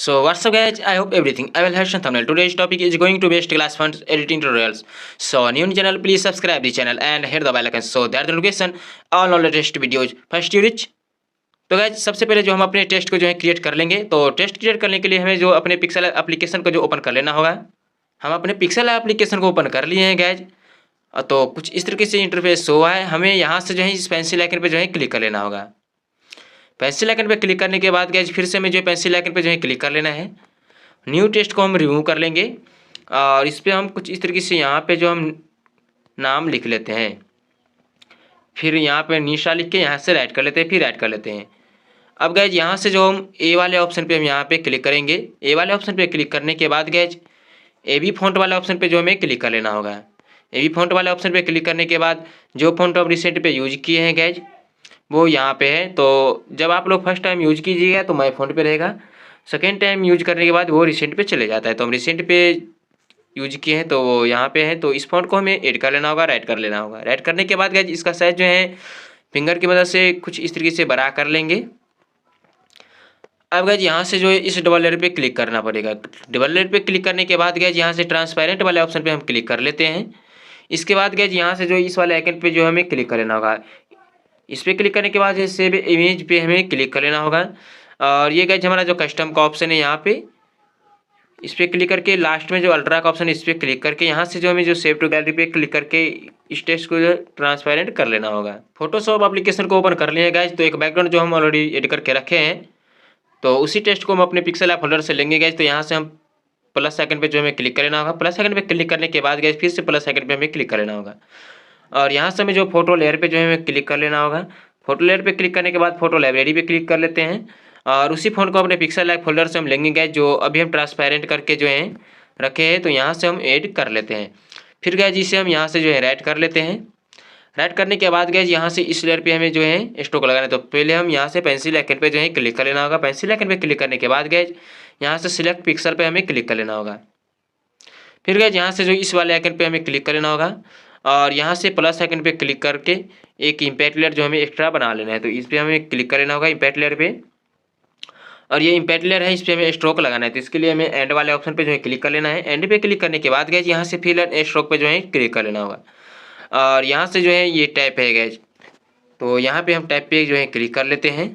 So what's up guys, I hope everything I will have some thumbnail. Today's topic is going to best class fonts editing tutorials. So new channel, please subscribe the channel and hit the bell icon so that the notification all latest videos first you reach. तो guys सबसे पहले जो हम अपने test को जो है create कर लेंगे। तो टेस्ट क्रिएट करने के लिए हमें जो अपने पिक्सल एप्लीकेशन को जो ओपन कर लेना होगा। हम अपने पिक्सल एप्लीकेशन को ओपन कर लिए हैं गाइज। तो कुछ इस तरीके से इंटरफेस शो है। हमें यहाँ से जो है इस पेंसिल आइकन पे जो है क्लिक कर लेना होगा। पेंसिल आइकन पे क्लिक करने के बाद गाइज फिर से हमें जो पेंसिल आइकन पे जो है क्लिक कर लेना है। न्यू टेस्ट को हम रिमूव कर लेंगे और इस पर हम कुछ इस तरीके से यहाँ पे जो हम नाम लिख लेते हैं। फिर यहाँ पे निशा लिख के यहाँ से राइट कर लेते हैं, फिर राइट कर लेते हैं। अब गैज यहाँ से जो हम ए वाले ऑप्शन पे हम यहाँ पे क्लिक करेंगे। ए वाले ऑप्शन पे क्लिक करने के बाद गैज ए बी फॉन्ट वाले ऑप्शन पे जो हमें क्लिक कर लेना होगा। ए बी फॉन्ट वाले ऑप्शन पे क्लिक करने के बाद जो फॉन्ट हम रिसेंट पे यूज किए हैं गैज वो यहाँ पे है। तो जब आप लोग फर्स्ट टाइम यूज कीजिएगा तो माई फॉन्ट पे रहेगा। सेकेंड टाइम यूज करने के बाद वो रिसेंट पे चले जाता है। तो हम रिसेंट पे यूज किए हैं तो वो यहाँ पे है। तो इस फॉन्ट को हमें एड कर लेना होगा, राइट कर लेना होगा। राइट करने के बाद गैज इसका साइज जो है फिंगर की मदद से कुछ इस तरीके से बड़ा कर लेंगे। अब गैज यहाँ से जो है इस डबल लेयर पे क्लिक करना पड़ेगा। डबल लेयर पे क्लिक करने के बाद गैज यहाँ से ट्रांसपेरेंट वाले ऑप्शन पे हम क्लिक कर लेते हैं। इसके बाद गैज यहाँ से जो इस वाले आइकन पे जो हमें क्लिक कर लेना होगा। इस पर क्लिक करने के बाद सेव इमेज पे हमें क्लिक कर लेना होगा। और ये गैज हमारा जो कस्टम का ऑप्शन है यहाँ पे इस पर क्लिक करके लास्ट में जो अल्ट्रा का ऑप्शन है इस पर क्लिक करके यहाँ से जो हमें जो सेव टू गैलरी पे क्लिक करके इस टेक्स्ट को जो ट्रांसपेरेंट कर लेना होगा। फोटोशॉप एप्लीकेशन को ओपन कर लिया है गाइज। तो एक बैकग्राउंड जो हम ऑलरेडी एड करके रखे हैं तो उसी टेक्स्ट को हम अपने पिक्सल ऐप फोल्डर से लेंगे गाइज। तो यहाँ से हम प्लस आइकन पे जो हमें क्लिक कर लेना होगा। प्लस आइकन पे क्लिक करने के बाद गाइज फिर से प्लस आइकन पे हमें क्लिक कर लेना होगा। और यहाँ से हमें जो फोटो लेयर पे जो है हमें क्लिक कर लेना होगा। फोटो लेयर पे क्लिक करने के बाद फोटो लाइब्रेरी पे क्लिक कर लेते हैं और उसी फोन को अपने पिक्सल ऐप फोल्डर से हम लेंगे गाइज जो अभी हम ट्रांसपेरेंट करके जो है रखे हैं। तो यहाँ से हम ऐड कर लेते हैं। फिर गाइज इसे हम यहाँ से जो है राइट कर लेते हैं। राइट करने के बाद गाइज यहाँ से इस लेयर पे हमें जो है स्ट्रोक लगाना है। तो पहले हम यहाँ से पेंसिल आइकन पे जो है क्लिक कर लेना होगा। पेंसिल आइकन पे क्लिक करने के बाद गाइज यहाँ से सिलेक्ट पिक्सल पे हमें क्लिक कर लेना होगा। फिर गाइज यहाँ से जो इस वाले आइकन पे हमें क्लिक कर लेना होगा और यहाँ से प्लस आइकन पे क्लिक करके एक इम्पैक्ट लेयर जो हमें एक्स्ट्रा बना लेना है। तो इस पर हमें क्लिक कर लेना होगा इम्पैक्ट लेयर पे। और ये इम्पैक्ट लेयर है, इस पर हमें स्ट्रोक लगाना है। तो इसके लिए हमें एंड वाले ऑप्शन पे जो है क्लिक कर लेना है। एंड पे क्लिक करने के बाद गाइज यहाँ से फिल एंड स्ट्रोक पे जो है क्लिक कर लेना होगा। और यहाँ से जो है ये टैप है गाइज। तो यहाँ पे हम टैप पे जो है क्लिक कर लेते हैं।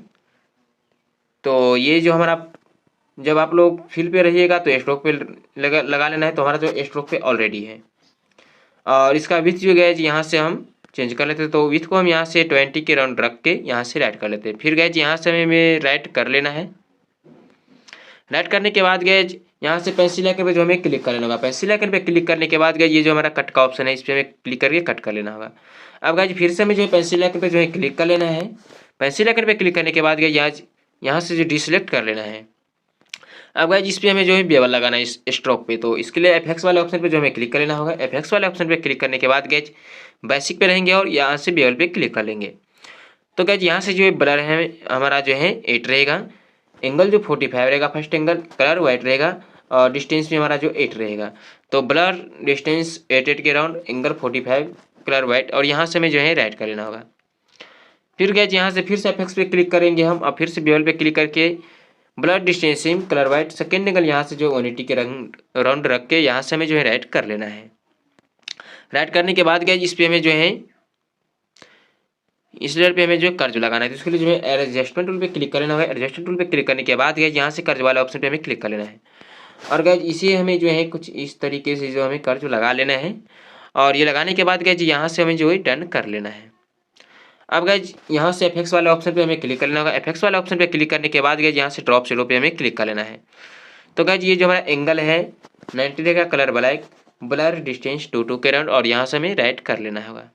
तो ये जो हमारा जब आप लोग फिल पे रहिएगा तो स्ट्रोक पे लगा लेना है। तो हमारा जो स्ट्रोक पे ऑलरेडी है। और इसका विथ जो गाइज यहाँ से हम चेंज कर लेते हैं। तो विथ को हम यहाँ से 20 के राउंड रख के यहाँ से राइट कर लेते हैं। फिर गाइज यहाँ से हमें राइट कर लेना है। राइट करने के बाद गाइज यहाँ से पेंसिल आइकन पे जो हमें क्लिक कर लेना होगा। पेंसिल आइकन पे क्लिक करने के बाद गाइज ये जो हमारा कट का ऑप्शन है इस पर हमें क्लिक करके कट कर लेना होगा। अब गाइज फिर से हमें जो है पेंसिल आइकन पे जो है क्लिक कर लेना है। पेंसिल आइकन पे क्लिक करने के बाद गाइज यहाँ से जो डिसलेक्ट कर लेना है। अब गाइज इस पर हमें जो है बेवल लगाना है इस स्ट्रोक पे। तो इसके लिए एफएक्स वाले ऑप्शन पे जो हमें क्लिक कर लेना होगा। एफएक्स वाले ऑप्शन पे क्लिक करने के बाद गाइज बेसिक पे रहेंगे और यहाँ से बेवल पे क्लिक कर लेंगे। तो गाइज यहाँ से जो है ब्लर है हमारा जो है 8 रहेगा। एंगल जो 45 रहेगा फर्स्ट एंगल, कलर वाइट रहेगा और डिस्टेंस भी हमारा जो 8 रहेगा। तो ब्लर डिस्टेंस 8 के राउंड, एंगल 45, कलर वाइट। और यहाँ से हमें जो है राइट कर लेना होगा। फिर गाइज यहाँ से फिर से एफएक्स पे क्लिक करेंगे हम और फिर से बेवल पे क्लिक करके blur distance same, colour white, second angle यहाँ से जो 180 के राउंड रख के यहाँ से हमें जो है राइट कर लेना है। राइट करने के बाद गाइज इस पे हमें जो है इस लेयर पे हमें जो कर्ज लगाना है। तो इसके लिए जो है एडजस्टमेंट टूल पे क्लिक कर लेना होगा। एडजस्टमेंट टूल पे क्लिक करने के बाद गाइज यहाँ से कर्ज वाले ऑप्शन पे हमें क्लिक कर लेना है। और गाइज इसे हमें जो है कुछ इस तरीके से जो हमें कर्ज लगा लेना है। और ये लगाने के बाद गाइज यहाँ से हमें जो है डन कर लेना है। अब गाइज यहाँ से एफएक्स वाले ऑप्शन पे हमें क्लिक कर लेना होगा। एफएक्स वाले ऑप्शन पे क्लिक करने के बाद गाइज यहाँ से ड्रॉप शैडो पे हमें क्लिक कर लेना है। तो गाइज ये जो हमारा एंगल है 90 रहेगा, कलर ब्लैक, ब्लर डिस्टेंस 2 के राउंड और यहाँ से हमें राइट कर लेना होगा।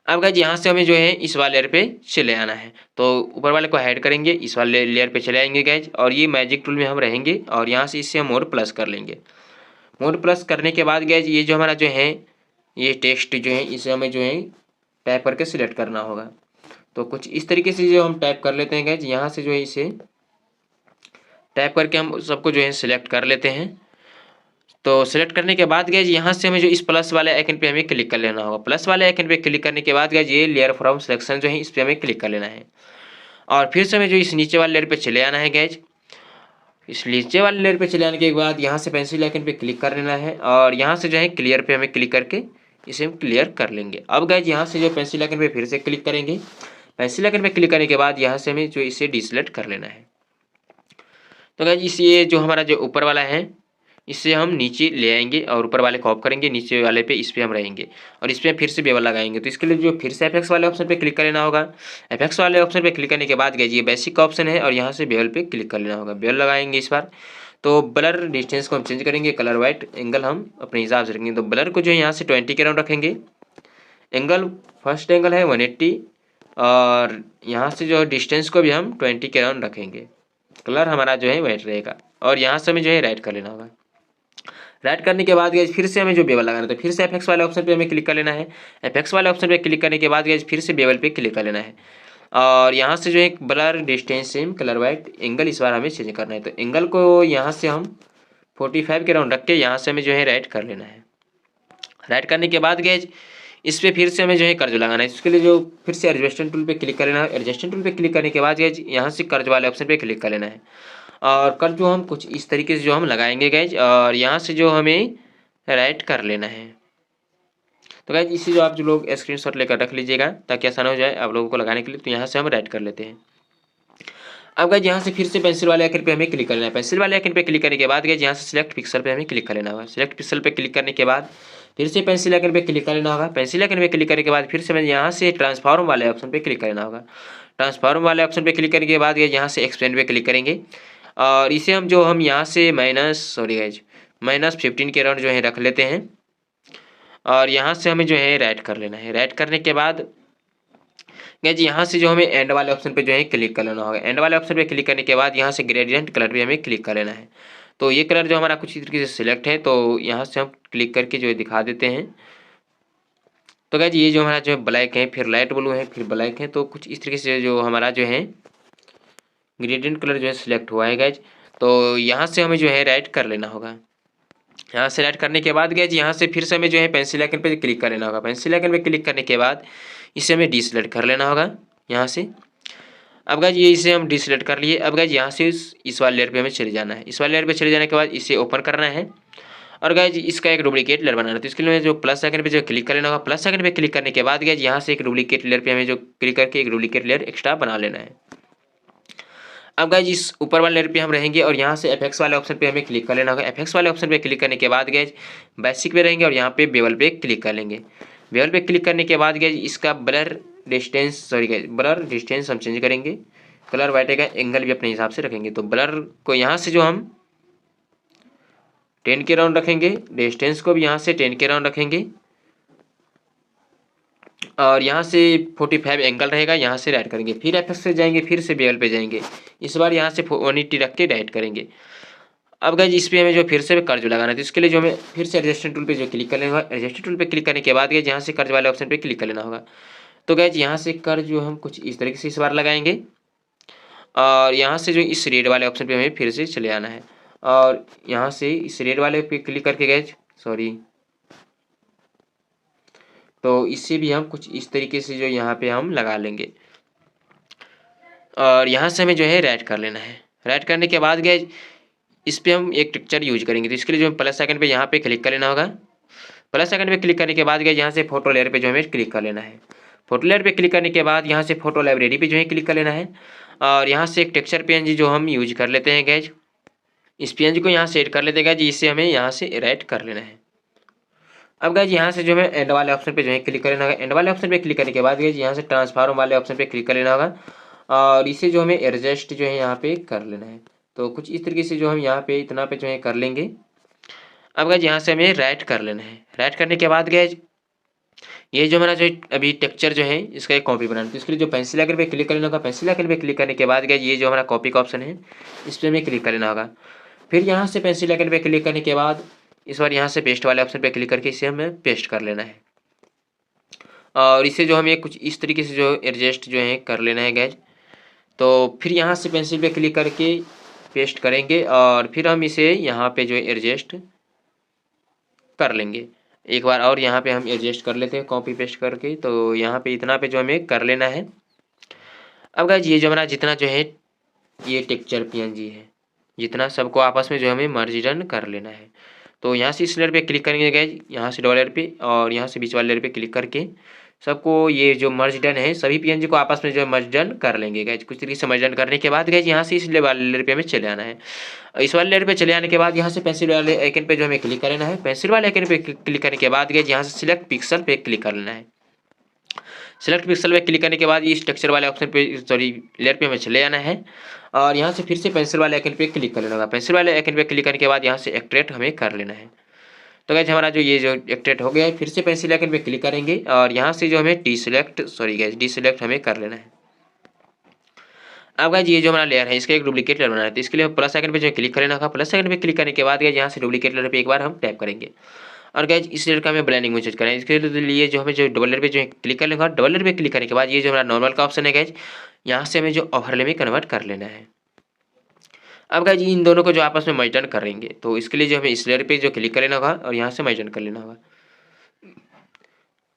अब गाइज यहाँ से हमें जो है इस वाले लेयर पे चले आना है। तो ऊपर वाले को हाइड करेंगे, इस वाले लेयर पे चले आएंगे गाइज। और ये मैजिक टूल में हम रहेंगे और यहाँ से इससे हम मोड प्लस कर लेंगे। मोड प्लस करने के बाद गाइज ये जो हमारा जो है ये टेक्स्ट जो है इसे हमें जो है टाइप करके सिलेक्ट करना होगा। तो कुछ इस तरीके से जो हम टाइप कर लेते हैं गाइज। यहाँ से जो है इसे टाइप करके हम सबको जो है सिलेक्ट कर लेते हैं। तो सिलेक्ट करने के बाद गाइज यहाँ से हमें जो इस प्लस वाले आइकन पे हमें क्लिक कर लेना होगा। प्लस वाले आइकन पे क्लिक करने के बाद गाइज ये लेयर फ्रॉम सिलेक्शन जो है इस पर हमें क्लिक कर लेना है। और फिर से हमें जो इस नीचे वाले लेयर पे चले आना है गाइज। इस नीचे वाले लेयर पे चले आने के बाद यहाँ से पेंसिल आइकन पे क्लिक कर लेना है और यहाँ से जो है क्लियर पे हमें क्लिक करके इसे हम क्लियर कर लेंगे। अब गाइज यहाँ से जो पेंसिल आइकन पे फिर से क्लिक करेंगे। पेंसिल आइकन पे क्लिक करने के बाद यहाँ से हमें जो इसे डिसेलेक्ट कर लेना है। तो गाइज इस ये जो हमारा जो ऊपर वाला है इससे हम नीचे ले आएंगे और ऊपर वाले को ऑफ करेंगे, नीचे वाले पे इस पे हम रहेंगे और इस पे फिर से बेवल लगाएंगे। तो इसके लिए जो फिर से एफएक्स वाले ऑप्शन पे क्लिक कर लेना होगा। एफएक्स वाले ऑप्शन पे क्लिक करने के बाद गाइज ये बेसिक का ऑप्शन है और यहाँ से बेवल पे क्लिक कर लेना होगा। बेवल लगाएंगे इस बार। तो ब्लर डिस्टेंस को हम चेंज करेंगे, कलर वाइट, एंगल हम अपने हिसाब से रखेंगे। तो ब्लर को जो है यहाँ से 20 के अराउंड रखेंगे। एंगल फर्स्ट एंगल है 180 और यहाँ से जो डिस्टेंस को भी हम 20 के अराउंड रखेंगे। कलर हमारा जो है वाइट रहेगा और यहाँ से हमें जो है राइट कर लेना होगा। राइट करने के बाद गाइज फिर से हमें जो बेवल लगाना है तो फिर से एफएक्स वाले ऑप्शन पे हमें क्लिक कर लेना है। एफएक्स वाले ऑप्शन पे क्लिक करने के बाद गाइज फिर से बेवल पे क्लिक कर लेना है और यहाँ से जो है blur distance same colour white angle इस बार हमें चेंज करना है। तो एंगल को यहाँ से हम 45 के राउंड रख के यहाँ से हमें जो है राइट कर लेना है। राइट करने के बाद गाइज इस पर फिर से हमें जो है कर्ज लगाना है। इसके लिए जो फिर से एडजस्टमेंट टूल पे क्लिक कर लेना है। एडजस्टमेंट टूल पे क्लिक करने के बाद गाइज यहाँ से कर्ज वाले ऑप्शन पे क्लिक कर लेना है और कर्ज जो हम कुछ इस तरीके से जो हम लगाएंगे गाइज और यहाँ से जो हमें राइट कर लेना है। तो गाइज इसी जो आप जो लोग स्क्रीनशॉट लेकर रख लीजिएगा ताकि आसान हो जाए आप लोगों को लगाने के लिए। तो यहाँ से हम राइट कर लेते हैं। अब गाइज यहाँ से फिर से पेंसिल वाले आइकन पे हमें क्लिक कर लेना है। पेंसिल वाले आइकन पे क्लिक करने के बाद गाइज यहाँ से सिलेक्ट पिक्सल पे हमें क्लिक कर लेना होगा। सिलेक्ट पिक्सल पे क्लिक करने के बाद फिर से पेंसिल आइकन पे क्लिक कर लेना होगा। पेंसिल आइकन पे क्लिक करने के बाद फिर से हमें यहाँ से ट्रांसफॉर्म वाले ऑप्शन पे क्लिक करना होगा। ट्रांसफॉर्म वाले ऑप्शन पे क्लिक करने के बाद गाइज यहाँ से एक्सपेंड पे क्लिक करेंगे और इसे हम यहाँ से -15 के अराउंड जो है रख लेते हैं और यहाँ से हमें जो है राइट कर लेना है। राइट करने के बाद गाइज यहाँ से जो हमें एंड वाले ऑप्शन पे जो है क्लिक कर लेना होगा। एंड वाले ऑप्शन पे क्लिक करने के बाद यहाँ से ग्रेडियंट कलर पे हमें क्लिक कर लेना है। तो ये कलर जो हमारा कुछ इस तरीके से सिलेक्ट है तो यहाँ से हम क्लिक करके जो है दिखा देते हैं। तो गाइज ये जो हमारा जो है ब्लैक है, फिर लाइट ब्लू है, फिर ब्लैक है, तो कुछ इस तरीके से जो हमारा जो है ग्रेडियंट कलर जो है सिलेक्ट हुआ है गाइज। तो यहाँ से हमें जो है राइट कर लेना होगा। यहाँ से राइट करने के बाद गाइज यहाँ से फिर से हमें जो है पेंसिल आइकन पे क्लिक कर लेना होगा। पेंसिल आइकन पे क्लिक करने के बाद इसे हमें डिसेलेक्ट कर लेना होगा यहाँ से। अब गाइज ये इसे हम डिसेलेक्ट कर लिए। अब गाइज यहाँ से इस वाले लेयर पे हमें चले जाना है। इस वाले लेयर पे चले जाने के बाद इसे ओपन करना है और गाइज इसका एक डुप्लीकेट लेयर बनाना है। तो इसके लिए जो प्लस आइकन पे जो क्लिक कर लेना होगा। प्लस आइकन पे क्लिक करने के बाद गाइज यहाँ से एक डुप्लीकेट लेयर पे हमें जो क्लिक करके एक डुप्लीकेट लेयर एक्स्ट्रा बना लेना है। अब गाइज इस ऊपर वाले लेयर पे हम रहेंगे और यहाँ से एफएक्स वाले ऑप्शन पे हमें क्लिक कर लेना होगा। एफएक्स वाले ऑप्शन पे क्लिक करने के बाद गाइज बेसिक पे रहेंगे और यहाँ पे बेवल पे क्लिक कर लेंगे। बेवल पे क्लिक करने के बाद गाइज इसका ब्लर डिस्टेंस हम चेंज करेंगे। कलर वाइट का एंगल भी अपने हिसाब से रखेंगे। तो ब्लर को यहाँ से जो हम 10 के राउंड रखेंगे, डिस्टेंस को भी यहाँ से 10 के राउंड रखेंगे और यहाँ से 45 एंगल रहेगा। यहाँ से राइट करेंगे, फिर एफएक्स से जाएंगे, फिर से बेवल पे जाएंगे। इस बार यहाँ से 180 रख के राइट करेंगे। अब गाइज इस पे हमें जो फिर से कर्ज लगाना है तो इसके लिए जो हमें फिर से एडजस्टमेंट टूल पे जो क्लिक कर लेना होगा। एडजस्टमेंट टूल पे क्लिक करने के बाद गाइज यहाँ से कर्ज वाले ऑप्शन पे क्लिक कर लेना होगा। तो गाइज यहाँ से कर्ज जो हम कुछ इस तरीके से इस बार लगाएंगे और यहाँ से जो इस रेड वाले ऑप्शन पे हमें फिर से चले आना है और यहाँ से इस रेड वाले पे क्लिक करके गाइज तो इससे भी हम कुछ इस तरीके से जो यहाँ पे हम लगा लेंगे और यहाँ से हमें जो है राइट कर लेना है। राइट करने के बाद गाइज इस पर हम एक टेक्सचर यूज करेंगे। तो इसके लिए जो प्लस आइकन पे यहाँ पे क्लिक कर लेना होगा। प्लस आइकन पे क्लिक करने के बाद गाइज यहाँ से फोटो लेयर पे जो हमें क्लिक कर लेना है। फोटो लेयर पे क्लिक करने के बाद यहाँ से फोटो लाइब्रेरी पे जो है क्लिक कर लेना है और यहाँ से एक टेक्सचर पीएनजी जो हम यूज कर लेते हैं गाइज। इस पीएनजी को यहाँ सेट कर लेते हैं गाइज, इससे हमें यहाँ से राइट कर लेना है। अब गाइज यहाँ से जो है एंड वाले ऑप्शन पे जो है क्लिक कर लेना होगा। एंड वाले ऑप्शन पे क्लिक करने के बाद गाइज यहाँ से ट्रांसफॉर्म वाले ऑप्शन पे क्लिक कर लेना होगा और इसे जो हमें एडजस्ट जो है यहाँ पे कर लेना है। तो कुछ इस तरीके से जो हम यहाँ पे इतना पे जो है कर लेंगे। अब गाइज यहाँ से हमें राइट कर लेना है। राइट करने के बाद गाइज ये जो हमारा जो अभी टेक्सचर जो है इसका एक कॉपी बनाना है। तो इसके लिए जो पेंसिल आइकन पे क्लिक कर लेना होगा। पेंसिल आइकन पे क्लिक करने के बाद गाइज ये जो हमारा कॉपी का ऑप्शन है इस पर हमें क्लिक कर लेना होगा। फिर यहाँ से पेंसिल आइकन पे क्लिक करने के बाद इस बार यहाँ से पेस्ट वाले ऑप्शन पे क्लिक करके इसे हमें पेस्ट कर लेना है और इसे जो हमें कुछ इस तरीके से जो एडजस्ट जो है कर लेना है गाइज। तो फिर यहाँ से पेंसिल पे क्लिक करके पेस्ट करेंगे और फिर हम इसे यहाँ पे जो है एडजस्ट कर लेंगे एक बार और यहाँ पे हम एडजस्ट कर लेते हैं कॉपी पेस्ट करके। तो यहाँ पे इतना पे जो हमें कर लेना है। अब गाइज ये जो हमारा जितना जो है ये टेक्सचर पीएनजी है जितना सबको आपस में जो हमें मर्ज डन कर लेना है। तो यहाँ से इस लेयर पे क्लिक करेंगे गाइज, यहाँ से डबल लेयर पे और यहाँ से बीच वाले लेयर पे क्लिक करके सबको ये जो मर्ज डन है सभी पीएनजी को आपस में जो है मर्ज डन कर लेंगे गाइज। कुछ तरीके से मर्ज डन करने के बाद गाइज यहाँ से इस वाले लेयर पे हमें चले आना है। इस वाले लेयर पे चले आने के बाद यहाँ से पेंसिल वाले आइकन पे जो हमें क्लिक करना है। पेंसिल वाले आइकन पे क्लिक करने के बाद गाइज यहाँ से सिलेक्ट पिक्सल पे क्लिक कर लेना है। सिलेक्ट पिक्सल पे क्लिक करने के बाद इस टेक्सचर वाले ऑप्शन पे सॉरी लेयर पे हमें चले आना है और यहाँ से फिर से पेंसिल वाले आइकन पे क्लिक कर लेना होगा। पेंसिल वाले आइकन पे क्लिक करने के बाद यहाँ से एक्सट्रैक्ट हमें कर लेना है। तो गाइज हमारा जो ये जो एक्सट्रैक्ट हो गया है, फिर से पेंसिल आइकन पे क्लिक करेंगे और यहाँ से जो हमें डी सिलेक्ट हमें कर लेना है। अब गाइज ये जो हमारा लेयर है इसका एक डुप्लीकेट लेयर बनाना है, तो इसके लिए प्लस आइकन पे जो क्लिक करना होगा। प्लस आइकन पे क्लिक करने के बाद गाइज यहाँ से डुप्लीकेट लेयर पे एक बार हम टैप करेंगे और गाइज इस लेयर का हमें ब्लेंडिंग में चेंज करना है। इसके लिए जो हमें जो डबल लेयर पे जो क्लिक कर लेंगे, डबल लेयर पे क्लिक करने के बाद ये जो हमारा नॉर्मल का ऑप्शन है गाइज यहाँ से हमें जो ओवरले में कन्वर्ट कर लेना है। अब गाइज इन दोनों को जो आपस में मर्ज डन करेंगे, तो इसके लिए जो हमें इस लेयर पे जो क्लिक कर लेना होगा और यहाँ से मर्ज डन कर लेना होगा।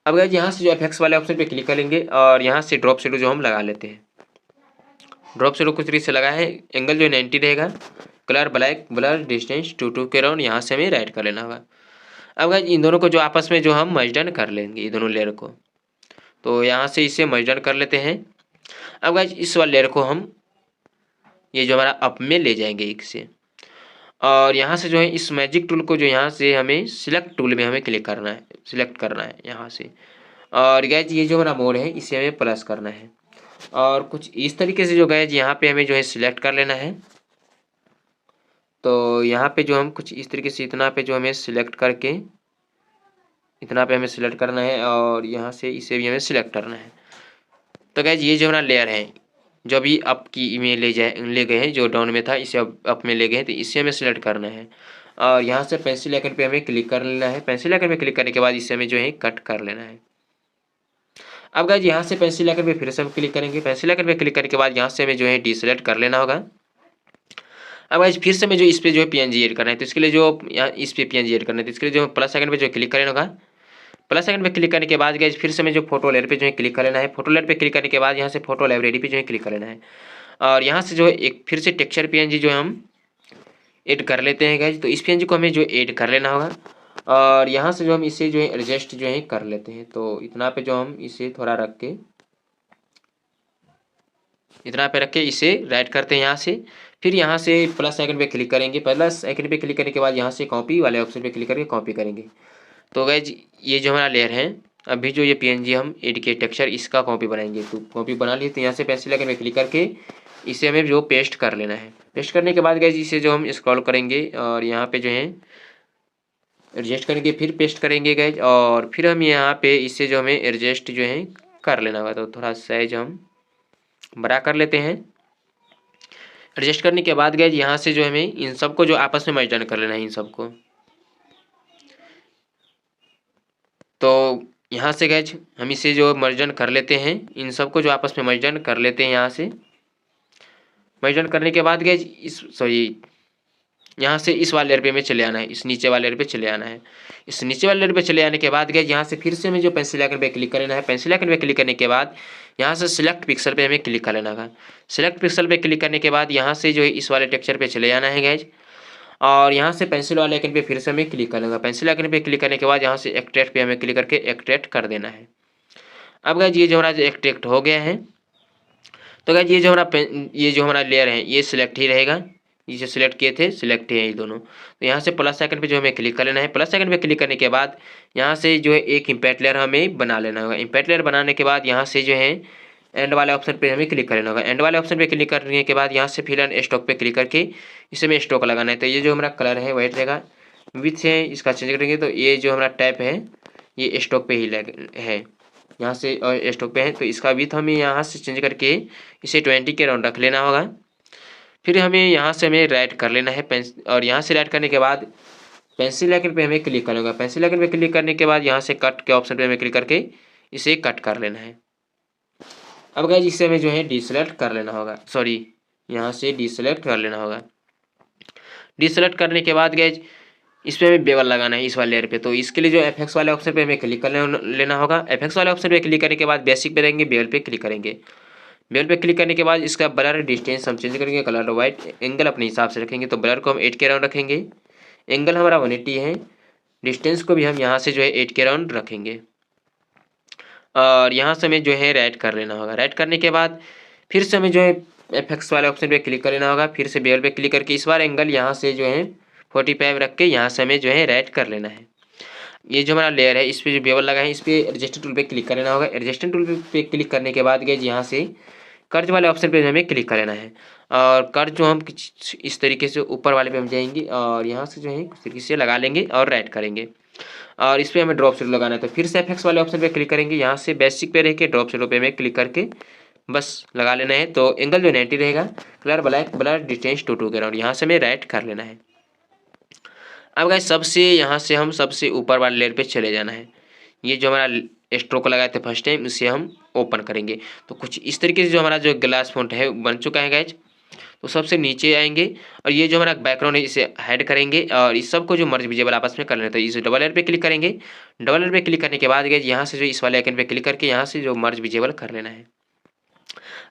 अब गाइज यहाँ से जो एफेक्ट्स वाले ऑप्शन पे क्लिक करेंगे और यहाँ से ड्रॉप शैडो जो हम लगा लेते हैं। ड्रॉप शैडो कुछ तरीके से लगा है, एंगल जो 90 रहेगा, कलर ब्लैक, ब्लर डिस्टेंस 2 के राउंड यहाँ से हमें राइट कर लेना होगा। अब गाइज इन दोनों को जो आपस में जो हम मर्ज डन कर लेंगे ये दोनों लेयर को, तो यहाँ से इसे मर्ज डन कर लेते हैं। अब गाइज इस वाले लेयर को हम ये जो हमारा अप में ले जाएंगे एक से और यहाँ से जो है इस मैजिक टूल को जो यहाँ से हमें सिलेक्ट टूल में हमें क्लिक करना है, सिलेक्ट करना है यहाँ से। और गाइज ये जो हमारा मोड है इसे हमें प्लस करना है और कुछ इस तरीके से जो गाइज यहाँ पे हमें जो है सिलेक्ट कर लेना है। तो यहाँ पे जो हम कुछ इस तरीके से इतना पे जो हमें सिलेक्ट करके इतना पे हमें सिलेक्ट करना है और यहाँ से इसे भी हमें सिलेक्ट करना है। तो गाइज ये जो हमारा लेयर है जो अभी अप की में ले गए हैं, जो डाउन में था इसे अप में ले गए हैं, तो इसे हमें सिलेक्ट करना है और यहाँ से पेंसिल आइकन पे हमें क्लिक कर लेना है। पेंसिल आइकन पे क्लिक करने के बाद इसे हमें जो है कट कर लेना है। अब गाइज यहाँ से पेंसिल आइकन पे फिर से हम क्लिक करेंगे। पेंसिल आइकन पे क्लिक करने के बाद यहाँ से हमें जो है डीसेलेक्ट कर लेना होगा। अब गाइज फिर से हमें जो इस पे जो है पीएनजी ऐड करना है, तो इसके लिए जो यहाँ इस पे पीएनजी ऐड करना है, तो इसके लिए जो प्लस आइकन पे जो क्लिक करना होगा। प्लस आइकन पे क्लिक करने के बाद गाइज फिर से हमें जो फोटो लेयर पे जो है क्लिक कर लेना है। फोटो लेयर पे क्लिक करने के बाद यहाँ से फोटो लाइब्रेरी पे जो है क्लिक कर लेना है और यहाँ से जो है एक फिर से टेक्सचर पीएनजी जो हम ऐड कर लेते हैं गाइज। तो इस पीएनजी को हमें जो ऐड कर लेना होगा और यहाँ से जो हम इसे जो है एडजस्ट जो है कर लेते हैं। तो इतना पे जो हम इसे थोड़ा रख के इतना पे रख के इसे राइट करते हैं यहाँ से। फिर यहाँ से प्लस आइकन पे क्लिक करेंगे। प्लस आइकन पे क्लिक करने के बाद यहाँ से कॉपी वाले ऑप्शन पे क्लिक करके कॉपी करेंगे। तो गाइज ये जो हमारा लेयर है अभी जो ये पीएनजी हम ऐड किए टेक्सचर इसका कॉपी बनाएंगे। तो कॉपी बना लिए, तो यहाँ से पेंसिल आइकन पे क्लिक करके इसे हमें जो पेस्ट कर लेना है। पेस्ट करने के बाद गाइज इसे जो हम स्क्रॉल करेंगे और यहाँ पे जो है एडजस्ट करेंगे, फिर पेस्ट करेंगे गाइज और फिर हम यहाँ पे इसे जो हमें एडजस्ट जो है कर लेना होगा। तो थोड़ा साइज हम बड़ा कर लेते हैं। एडजस्ट करने के बाद गाइज यहाँ से जो हमें इन सबको जो आपस में मर्ज डन कर लेना है इन सबको। तो यहाँ से गाइज हम इसे जो मर्ज डन कर लेते हैं, इन सबको जो आपस में मर्ज डन कर लेते हैं। यहाँ से मर्ज डन करने के बाद गाइज यहाँ से इस वाले लेयर पे हमें चले आना है, इस नीचे वाले लेयर पे चले आना है। इस नीचे वाले लेयर पे चले आने के बाद गाइज यहाँ से फिर से हमें जो पेंसिल आइकन पे क्लिक करना है। पेंसिल आइकन पे क्लिक करने के बाद यहाँ से सिलेक्ट पिक्सल पे हमें क्लिक कर लेना है। सिलेक्ट पिक्सल पे क्लिक करने के बाद यहाँ से जो है इस वाले टेक्सचर पे चले जाना है गाइज और यहाँ से पेंसिल वाले आइकन पे फिर से हमें क्लिक कर लेना। पेंसिल आइकन पे क्लिक करने के बाद यहाँ से एक्सट्रैक्ट पे हमें क्लिक करके एक्सट्रैक्ट कर देना है। अब गाइज ये जो हमारा जो एक्सट्रैक्ट हो गया है, तो गाइज ये जो हमारा लेयर है ये सिलेक्ट ही रहेगा। ये जो सिलेक्ट किए थे सिलेक्ट है ये दोनों। तो यहाँ से प्लस आइकन पे जो हमें क्लिक कर लेना है। प्लस आइकन पे क्लिक करने के बाद यहाँ से जो है एक इम्पैक्ट लेयर हमें बना लेना होगा। इम्पैक्ट लेयर बनाने के बाद यहाँ से जो है एंड वाले ऑप्शन पे हमें क्लिक कर लेना होगा। एंड वाले ऑप्शन पे क्लिक करने के बाद यहाँ से फिल एंड स्टॉक पे क्लिक करके इसे में स्टॉक लगाना है। तो ये जो हमारा कलर है वाइट रहेगा, विथ है इसका चेंज करेंगे। तो ये जो हमारा टैप है ये स्टॉक पे ही है, यहाँ से और स्टॉक पे है। तो इसका विथ हमें यहाँ से चेंज करके इसे 20 के राउंड रख लेना होगा। फिर हमें यहाँ से हमें राइट कर लेना है और यहाँ से राइट करने के बाद पेंसिल आइकन पे हमें क्लिक करना होगा। पेंसिल आइकन पे क्लिक करने के बाद यहाँ से कट के ऑप्शन पे हमें क्लिक करके इसे कट कर लेना है। अब गाइज इसे हमें जो है डीसेलेक्ट कर लेना होगा, सॉरी यहाँ से डीसेलेक्ट कर लेना होगा। डीसेलेक्ट करने के बाद गाइज इस पर हमें बेवल लगाना है इस वाले लेयर पे। तो इसके लिए जो एफेक्ट्स वाले ऑप्शन पे हमें क्लिक कर लेना होगा। एफेक्ट्स वाले ऑप्शन पे क्लिक करने के बाद बेसिक पे रहेंगे, बेवल पे क्लिक करेंगे। बेवल पे क्लिक करने के बाद इसका ब्लर डिस्टेंस हम चेंज करेंगे, कलर वाइट, एंगल अपने हिसाब से रखेंगे, तो ब्लर को हम 8 के अराउंड रखेंगे, एंगल हमारा 180 है, डिस्टेंस को भी हम यहाँ से जो है 8 के अराउंड रखेंगे। और यहाँ से हमें जो है राइट कर लेना होगा। राइट करने के बाद फिर से हमें जो है एफएक्स वाले ऑप्शन पे क्लिक कर लेना होगा, फिर से बेवल पे क्लिक करके इस बार एंगल यहाँ से जो है 45 रख के यहाँ से हमें जो है राइट कर लेना है। ये जो हमारा लेयर है इस पर जो बेवल लगा है इस पर एडजस्ट टूल पे क्लिक कर लेना होगा। एडजस्ट टूल पे क्लिक करने के बाद गाइज यहाँ से कर्ज वाले ऑप्शन पे हमें क्लिक कर लेना है, और कर्ज जो हम इस तरीके से ऊपर वाले पे हम जाएंगे और यहाँ से जो है इस तरीके से लगा लेंगे और राइट करेंगे, और इस पर हमें ड्रॉप शेडो लगाना है। तो फिर से एफएक्स वाले ऑप्शन पे क्लिक करेंगे, यहाँ से बेसिक पे रह के ड्रॉप शेडो पे हमें क्लिक करके बस लगा लेना है। तो एंगल जो 90 रहेगा, कलर ब्लैक, ब्लर डिस्टेंस 2 के अराउंड, यहाँ से हमें राइट कर लेना है। अब गाइस सबसे यहाँ से हम सबसे ऊपर वाले लेयर पे चले जाना है। ये जो हमारा स्ट्रोक लगाए थे फर्स्ट टाइम इसे हम ओपन करेंगे। तो कुछ इस तरीके से जो हमारा जो ग्लास फॉन्ट है बन चुका है गाइज। तो सबसे नीचे आएंगे और ये जो हमारा बैकग्राउंड है इसे हाइड करेंगे और इस सबको जो मर्ज विजिबल आपस में कर लेते हैं। इस डबल लेयर पे क्लिक करेंगे, डबल लेयर पे क्लिक करने के बाद गाइज यहाँ से जो इस वाले आइकन पे क्लिक करके यहाँ से जो मर्ज विजिबल कर लेना है।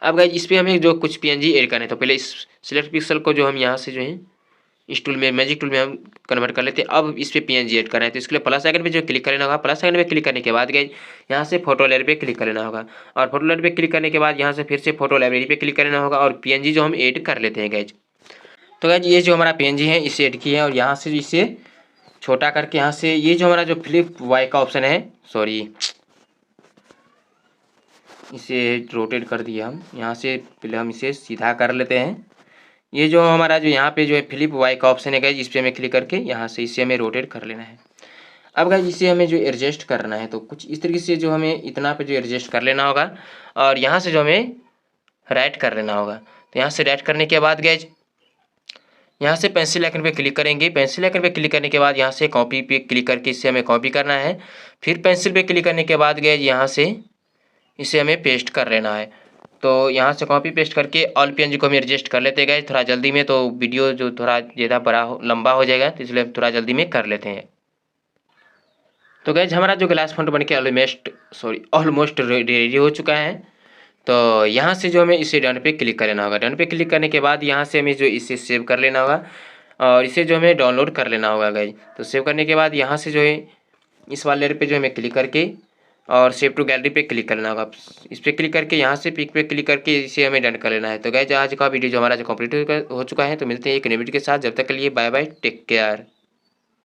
अब गाइज इस पर हमें जो कुछ पीएनजी ऐड करना है, तो पहले इस सिलेक्ट पिक्सल को जो हम यहाँ से जो है इस टूल में मैजिक टूल में हम कन्वर्ट कर लेते हैं। अब इस पे पीएनजी ऐड करना है, तो इसके लिए प्लस आइकन पे जो क्लिक करना होगा, प्लस आइकन पे क्लिक करने के बाद गाइज यहाँ से फोटो लेयर पे क्लिक करना होगा, और फोटो लेयर पे क्लिक करने के बाद यहाँ से फिर से फोटो लाइब्रेरी पे क्लिक करना होगा और पीएनजी जो हम ऐड कर लेते हैं गाइज। तो गाइज ये जो हमारा पीएनजी है इसे ऐड किया है और यहाँ से इसे छोटा करके यहाँ से ये जो हमारा जो फ्लिप वाई का ऑप्शन है, सॉरी इसे रोटेट कर दिया हम, यहाँ से पहले हम इसे सीधा कर लेते हैं। ये जो हमारा जो यहाँ पे जो है फ्लिप वाई का ऑप्शन है गाइज, इस पर हमें क्लिक करके यहाँ से इसे हमें रोटेट कर लेना है। अब गाइज इसे हमें जो एडजस्ट करना है, तो कुछ इस तरीके से जो हमें इतना पे जो एडजस्ट कर लेना होगा और यहाँ से जो हमें राइट कर लेना होगा। तो यहाँ से राइट करने के बाद गाइज यहाँ से पेंसिल आइकन पे क्लिक करेंगे, पेंसिल आइकन पे क्लिक करने के बाद यहाँ से कॉपी पे क्लिक करके इसे हमें कॉपी करना है। फिर पेंसिल पे क्लिक करने के बाद गाइज यहाँ से इसे हमें पेस्ट कर लेना है। तो यहाँ से कॉपी पेस्ट करके ऑल पीएनजी को हम एडजस्ट कर लेते हैं गाइज थोड़ा जल्दी में, तो वीडियो जो थोड़ा ज़्यादा बड़ा लंबा हो जाएगा, तो इसलिए थोड़ा जल्दी में कर लेते हैं। तो गाइज हमारा जो ग्लास फॉन्ट बन के ऑलमोस्ट रेडी हो चुका है। तो यहाँ से जो हमें इसे डन पे क्लिक कर लेना होगा। डन पे क्लिक करने के बाद यहाँ से हमें जो इसे सेव कर लेना होगा और इसे जो हमें डाउनलोड कर लेना होगा गाइज। तो सेव करने के बाद यहाँ से जो है इस वाले लेयर पे जो हमें क्लिक करके और सेव टू गैलरी पे क्लिक कर लेना होगा। इस पर क्लिक करके यहाँ से पिक पे क्लिक करके इसे हमें डन कर लेना है। तो गाइज आज का वीडियो जो हमारा जो कंप्लीट हो चुका है। तो मिलते हैं एक नई वीडियो के साथ, जब तक के लिए बाय बाय, टेक केयर।